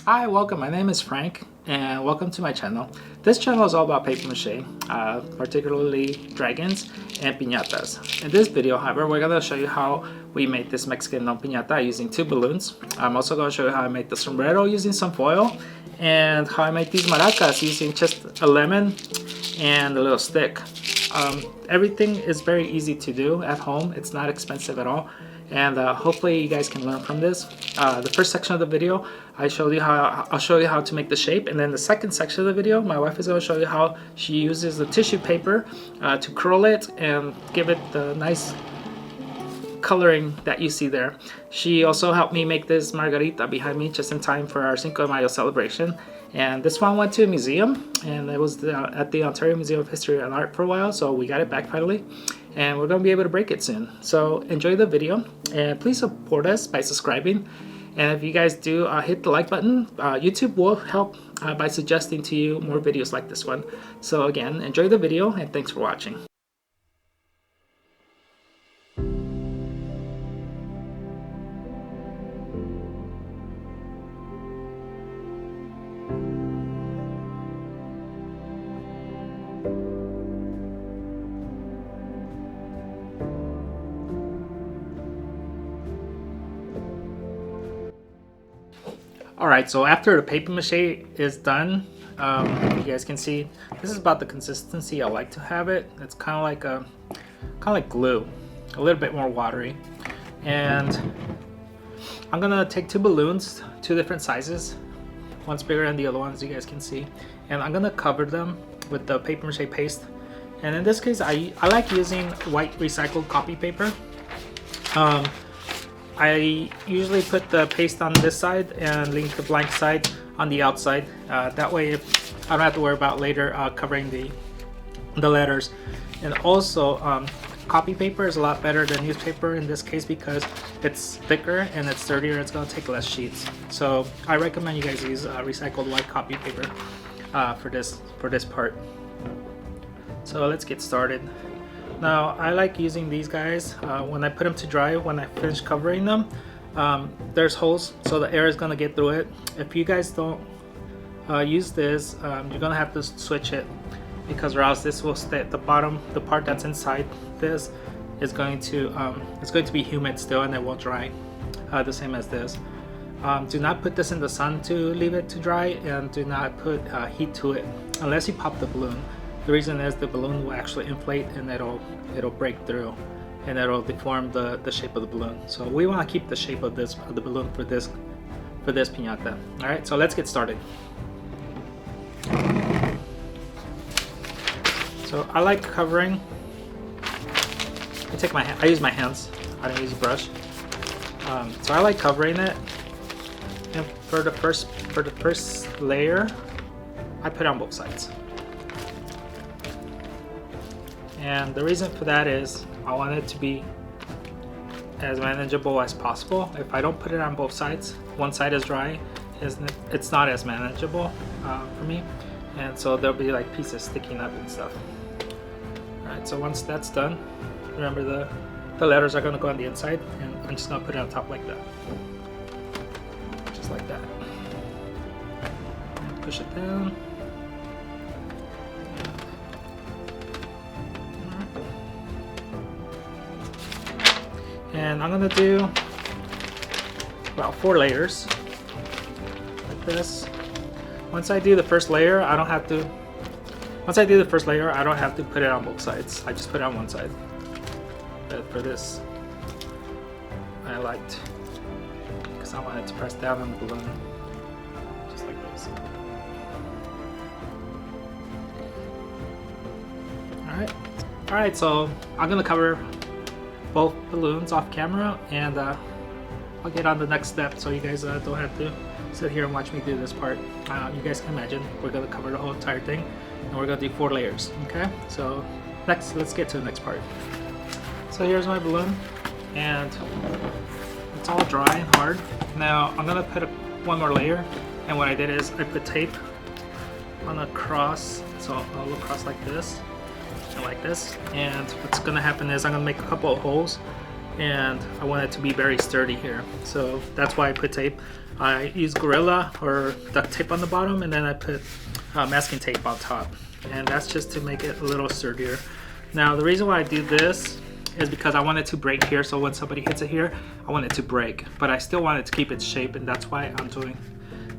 Hi, welcome. My name is Frank and welcome to my channel. This channel is all about paper mache, particularly dragons and piñatas. In this video, however, we're going to show you how we made this Mexican Gnome Piñata using 2 balloons. I'm also going to show you how I made the sombrero using some foil and how I made these maracas using just a lemon and a little stick. Everything is very easy to do at home. It's not expensive at all. And hopefully you guys can learn from this. The first section of the video, I'll show you how to make the shape, and then the second section of the video, my wife is going to show you how she uses the tissue paper to curl it and give it the nice coloring that you see there. She also helped me make this margarita behind me just in time for our Cinco de Mayo celebration. And this one went to a museum, and it was at the Ontario Museum of History and Art for a while, so we got it back finally. And we're going to be able to break it soon. So enjoy the video, and please support us by subscribing. And if you guys do hit the like button, YouTube will help by suggesting to you more videos like this one. So again, enjoy the video, and thanks for watching. Alright, so after the paper mache is done, you guys can see this is about the consistency I like to have it. It's kind of like glue, a little bit more watery. And I'm gonna take 2 balloons, 2 different sizes. One's bigger than the other one, as you guys can see. And I'm gonna cover them with the paper mache paste. And in this case, I like using white recycled copy paper. I usually put the paste on this side and leave the blank side on the outside. That way I don't have to worry about later covering the letters. And also copy paper is a lot better than newspaper in this case because it's thicker and it's sturdier. It's going to take less sheets. So I recommend you guys use recycled white copy paper for this part. So let's get started. Now I like using these guys when I put them to dry. When I finish covering them, there's holes so the air is gonna get through it. If you guys don't use this, you're gonna have to switch it, because or else this will stay at the bottom. The part that's inside this is going to be humid still, and it won't dry the same as this. Do not put this in the sun to leave it to dry, and do not put heat to it unless you pop the balloon. The reason is the balloon will actually inflate, and it'll break through, and it'll deform the shape of the balloon. So we want to keep the shape of the balloon for this piñata. All right, so let's get started. So I like covering. I use my hands. I don't use a brush. So I like covering it. And for the first layer, I put it on both sides. And the reason for that is I want it to be as manageable as possible. If I don't put it on both sides, one side is dry, it's not as manageable for me. And so there'll be like pieces sticking up and stuff. Alright, so once that's done, remember the letters are going to go on the inside, and I'm just going to put it on top like that. Just like that. And push it down. And I'm gonna do about 4 layers like this. Once I do the first layer, I don't have to put it on both sides. I just put it on one side. But for this, I liked, because I wanted to press down on the balloon, just like this. All right. So I'm gonna cover both balloons off camera, and I'll get on the next step so you guys don't have to sit here and watch me do this part. You guys can imagine we're going to cover the whole entire thing, and we're going to do 4 layers. Okay, so let's get to the next part. So here's my balloon, and it's all dry and hard. Now I'm going to put one more layer, and what I did is I put tape on a cross, so I'll look across like this and like this. And what's gonna happen is I'm gonna make a couple of holes and I want it to be very sturdy here. So that's why I put tape. I use Gorilla or duct tape on the bottom, and then I put masking tape on top, and that's just to make it a little sturdier. Now the reason why I do this is because I want it to break here, so when somebody hits it here, I want it to break, but I still want it to keep its shape, and that's why I'm doing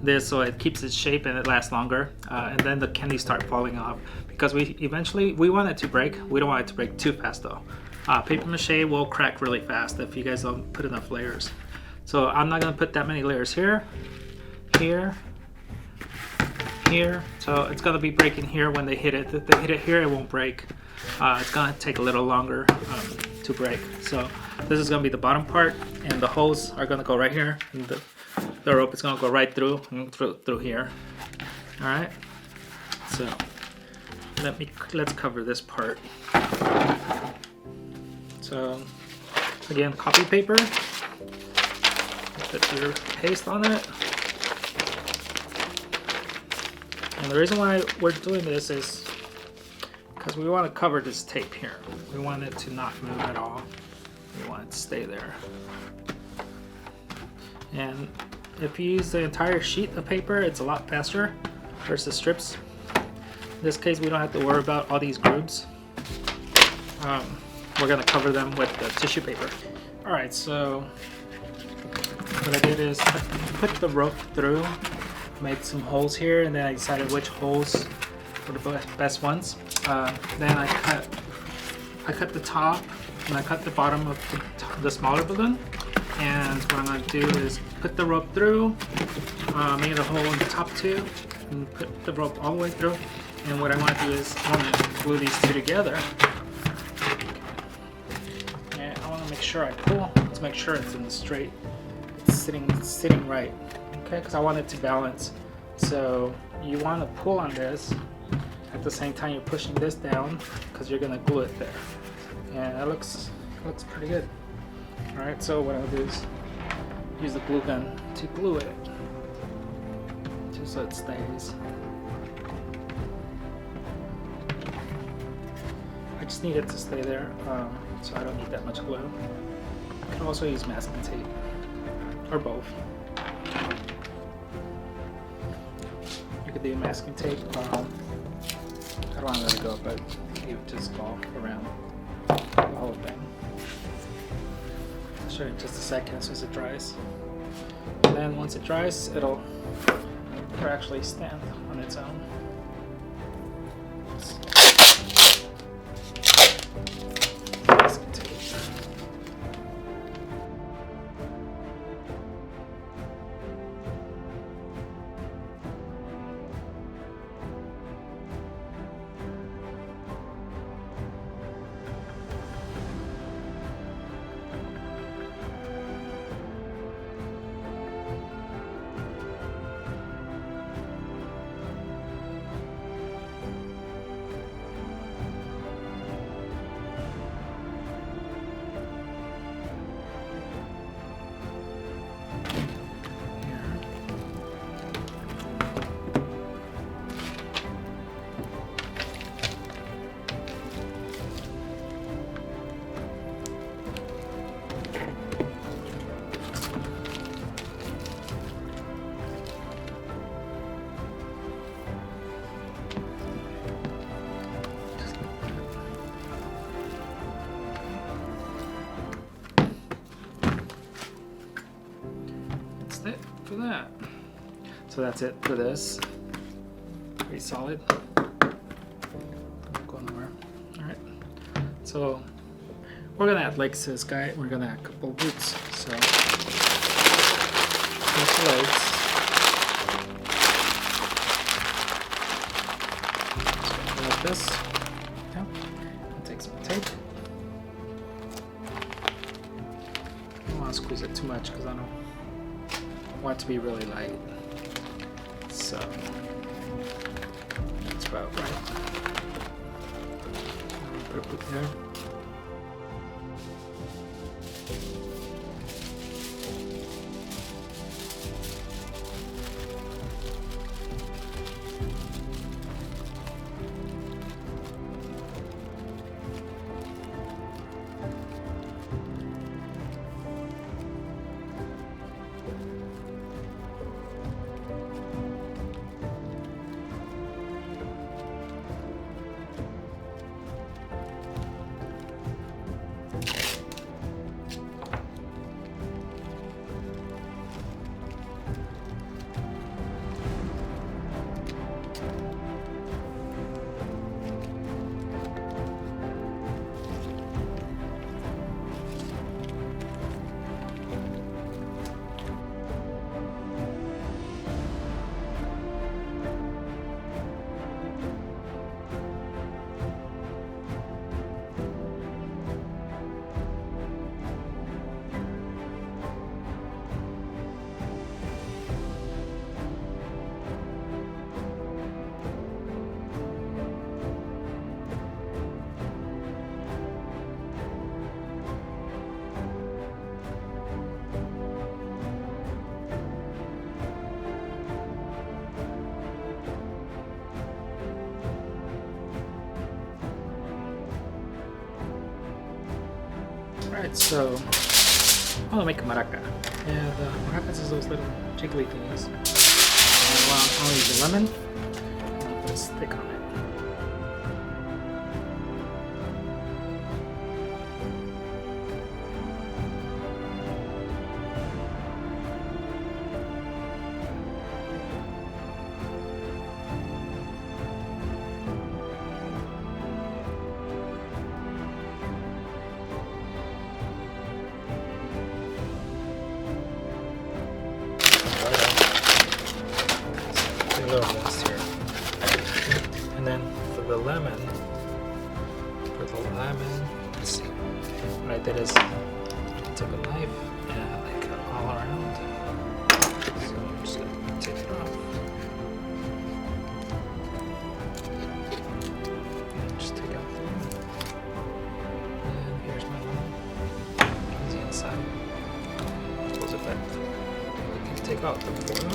this, so it keeps its shape and it lasts longer, and then the candies start falling off, because we want it to break. We don't want it to break too fast though. Paper mache will crack really fast if you guys don't put enough layers. So I'm not gonna put that many layers here, here, here. So it's gonna be breaking here when they hit it. If they hit it here, it won't break. It's gonna take a little longer to break. So this is gonna be the bottom part, and the holes are gonna go right here, and the rope is gonna go right through and through here. All right. So let's cover this part. So again, copy paper. Put your paste on it. And the reason why we're doing this is because we want to cover this tape here. We want it to not move at all. We want it to stay there. And if you use the entire sheet of paper, it's a lot faster versus strips. In this case, we don't have to worry about all these grooves. We're gonna cover them with the tissue paper. All right, so what I did is put the rope through, made some holes here, and then I decided which holes were the best ones. Then I cut the top, and I cut the bottom of the smaller balloon. And what I'm gonna do is put the rope through, make a hole in the top too, and put the rope all the way through. And what I want to do is I want to glue these two together. And I want to make sure I pull to make sure it's in the straight, it's sitting right. Okay, because I want it to balance. So you want to pull on this at the same time you're pushing this down, because you're gonna glue it there. And it looks pretty good. All right, so what I'll do is use the glue gun to glue it, just so it stays. I just need it to stay there, so I don't need that much glue. You can also use masking tape, or both. You could do masking tape. I don't want to let it go, but you just go around the whole thing. I'll show you in just a second as soon as it dries. And then once it dries, it'll actually stand on its own. Masking tape. It for that. So that's it for this. Pretty solid. Go nowhere. Alright. So we're gonna add legs to this guy. We're gonna add a couple of boots. So there's the legs. So like this. Yeah. And take some tape. I don't want to squeeze it too much because I don't want it to be really light, so that's about right. Put it there. Alright, so I'm gonna make a maraca. And maracas is those little jiggly things. And I'll use a lemon. I'll put a stick on it. A little mess here. And then for the lemon, let's see. What I did is took a knife and I cut all around. So I'm just gonna take it off. And just take out the lemon. And here's my lemon. Here's the inside. Close it back. You can take out the foil.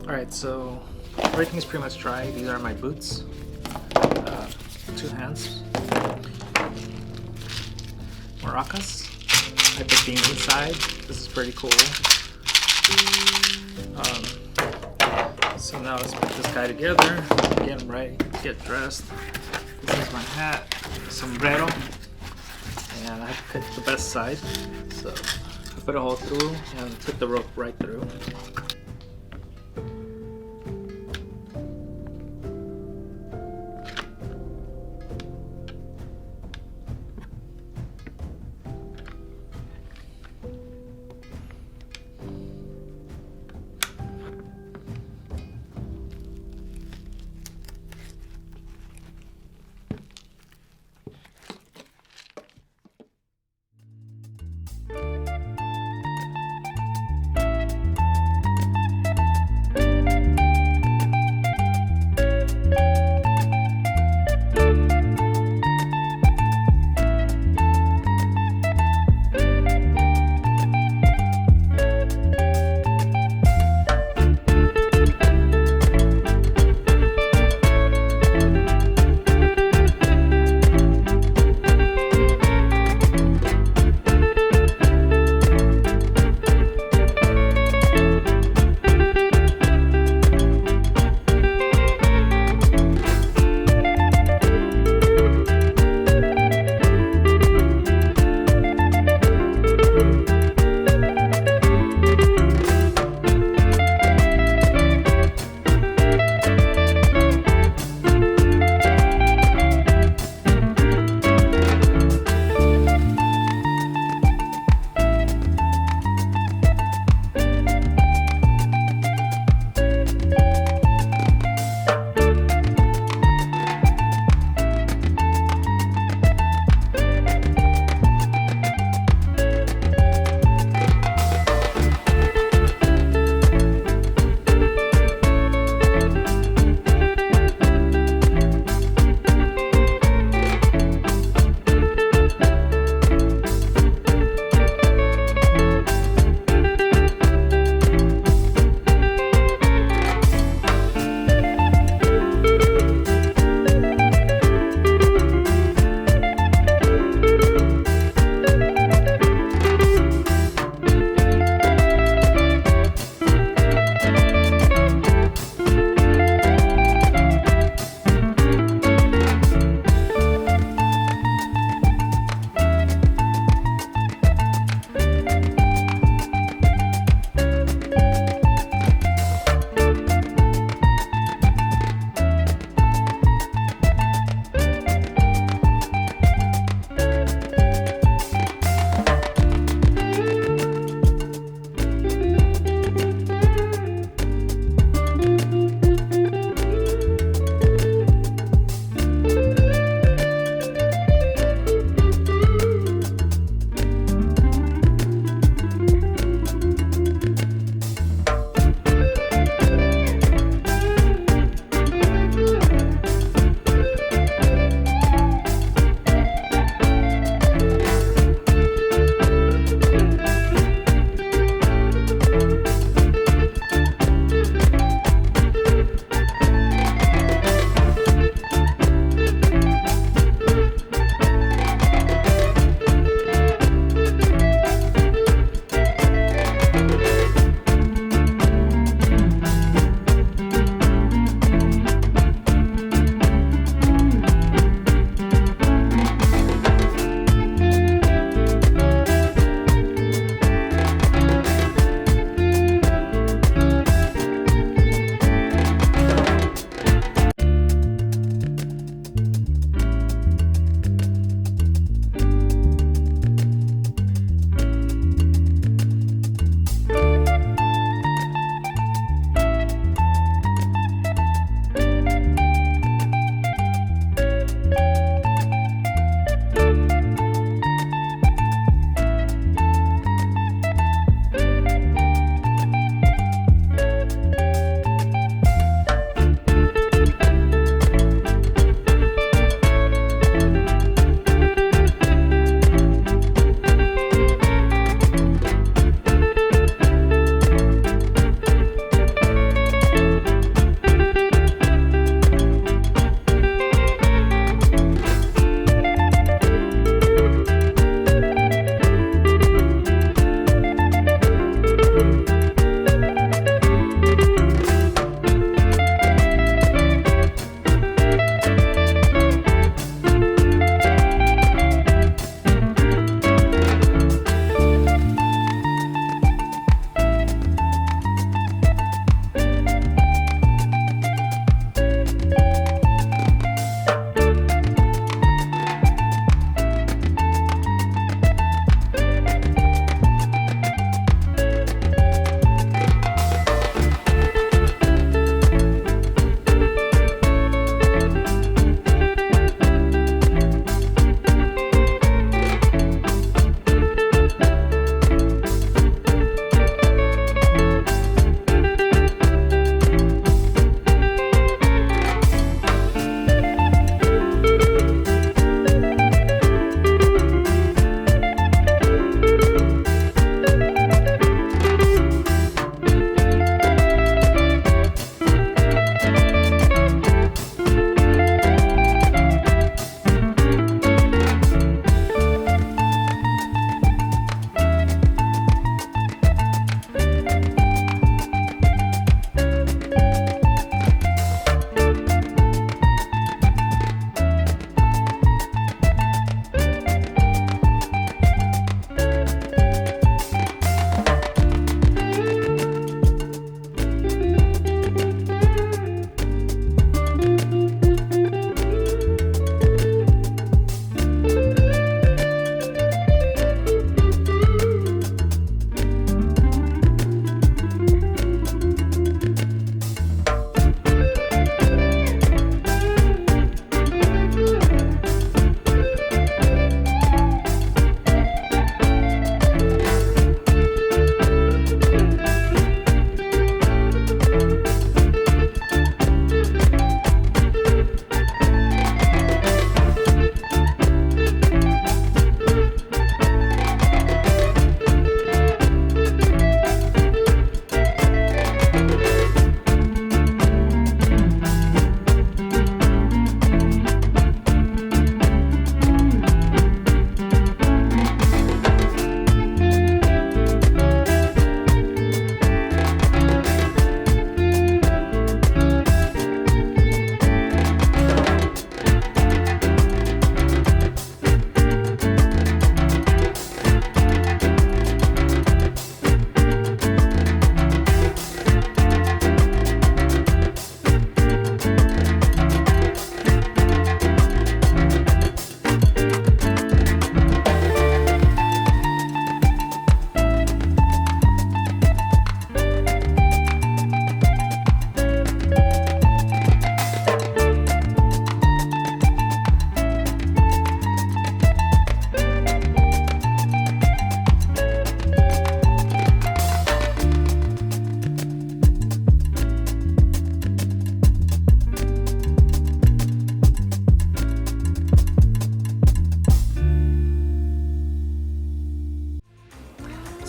Alright, so everything is pretty much dry. These are my boots. 2 hands. Maracas. I put beans inside. This is pretty cool. So now let's put this guy together. Get him ready. Get dressed. This is my hat. Sombrero. And I picked the best side. So I put a hole through and put the rope right through.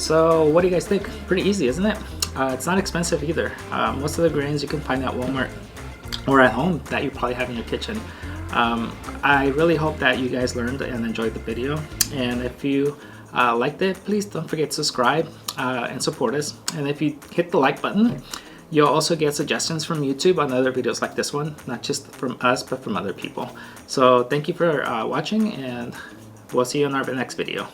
So what do you guys think? Pretty easy, isn't it? It's not expensive either. Most of the grains you can find at Walmart or at home that you probably have in your kitchen. I really hope that you guys learned and enjoyed the video, and if you liked it, please don't forget to subscribe and support us. And if you hit the like button, you'll also get suggestions from YouTube on other videos like this one, not just from us but from other people. So thank you for watching, and we'll see you in our next video.